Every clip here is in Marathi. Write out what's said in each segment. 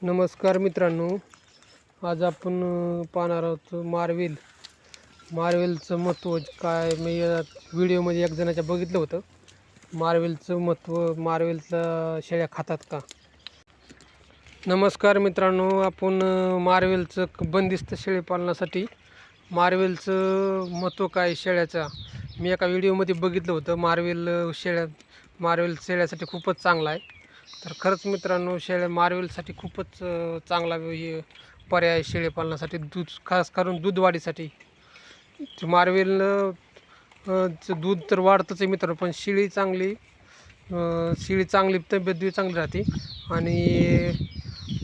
नमस्कार मित्रांनो, आज आपण पाहणार आहोत मार्वेलचं महत्त्व काय. मी या व्हिडिओमध्ये एक जणाच्या बघितलं होतं. मार्वेलचं महत्त्व, मार्वेलच्या शेळ्या खातात का. नमस्कार मित्रांनो, आपण मार्वेलचं बंदिस्त शेळीपालनासाठी मार्वेलचं महत्त्व काय शेळ्याचा मी एका व्हिडिओमध्ये बघितलं होतं. मार्वेल शेळ्यासाठी खूपच चांगला आहे. तर खरंच मित्रांनो, मार्वेलसाठी खूपच चांगला हे पर्याय शेळीपालनासाठी. खास करून दूध वाढीसाठी मार्वेल दूध तर वाढतंच आहे मित्रांनो, पण शेळी चांगली तब्येत बी चांगली राहते. आणि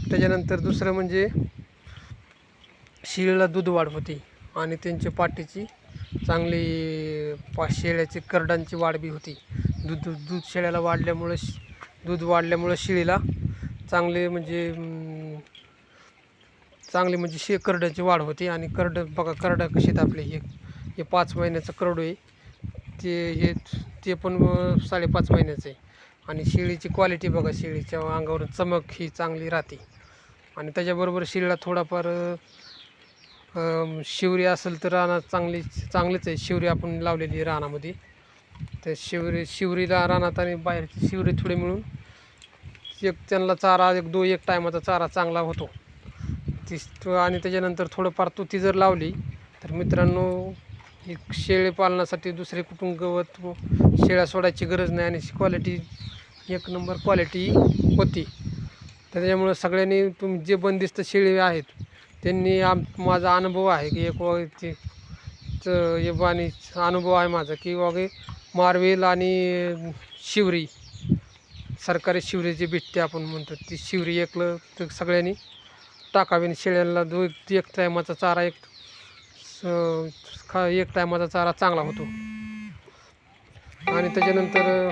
त्याच्यानंतर दुसरं म्हणजे शेळीला दूध वाढ होते आणि त्यांच्या पाठीची चांगली शेळ्याची करडांची वाढ बी होती. दूध शेळ्याला दूध वाढल्यामुळं शेळीला चांगली म्हणजे करड्याची वाढ होते. आणि बघा, करडं कशी आहेत आपले. हे 5 महिन्याचं करडू आहे. ते पण 5.5 महिन्याचं आहे. आणि शेळीची क्वालिटी बघा, शेळीच्या अंगावर चमक ही चांगली राहते. आणि त्याच्याबरोबर शेळीला थोडाफार शिवरी असेल तर रानात चांगलीच आहे. शिवरी आपण लावलेली रानामध्ये, तर शिवरीला रानात आणि बाहेरची शिवरी थोडी मिळून त्यांना चारा एक टायमाचा चारा चांगला होतो. आणि त्याच्यानंतर थोडंफार तुती जर लावली तर मित्रांनो, शेळी पालनासाठी दुसरे कुठून गवत शेळ्या सोडायची गरज नाही. आणि क्वालिटी एक नंबर क्वालिटी होती. त्याच्यामुळं सगळ्यांनी जे बंदिस्त शेळी आहेत त्यांनी माझा अनुभव आहे की आणि अनुभव आहे माझा की मार्वेल आणि शिवरी, सरकारी शिवरी जी भेटते आपण म्हणतो, ती शिवरी तर सगळ्यांनी टाकावी. शेळ्यांना एक टायमाचा चारा एक टायमाचा चारा चांगला होतो. आणि त्याच्यानंतर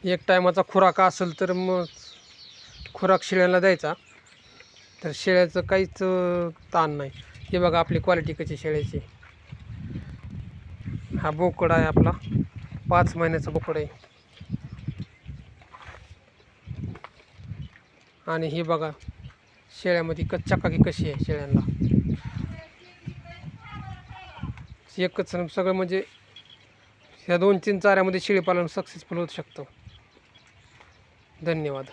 एक टायमाचा खुराक असेल तर मग खुराक शेळ्याला द्यायचा, तर शेळ्याचं काहीच ताण नाही. हे बघा आपली क्वालिटी कशी शेळ्याची. हा बोकड आहे आपला, 5 महिन्याचा बोकड आहे. आणि हे बघा शेळ्यामध्ये चकाकी कशी आहे शेळ्यांना. एकच सगळं म्हणजे ह्या 2-3 चाऱ्यामध्ये शेळीपालन सक्सेसफुल होऊ शकतं. धन्यवाद.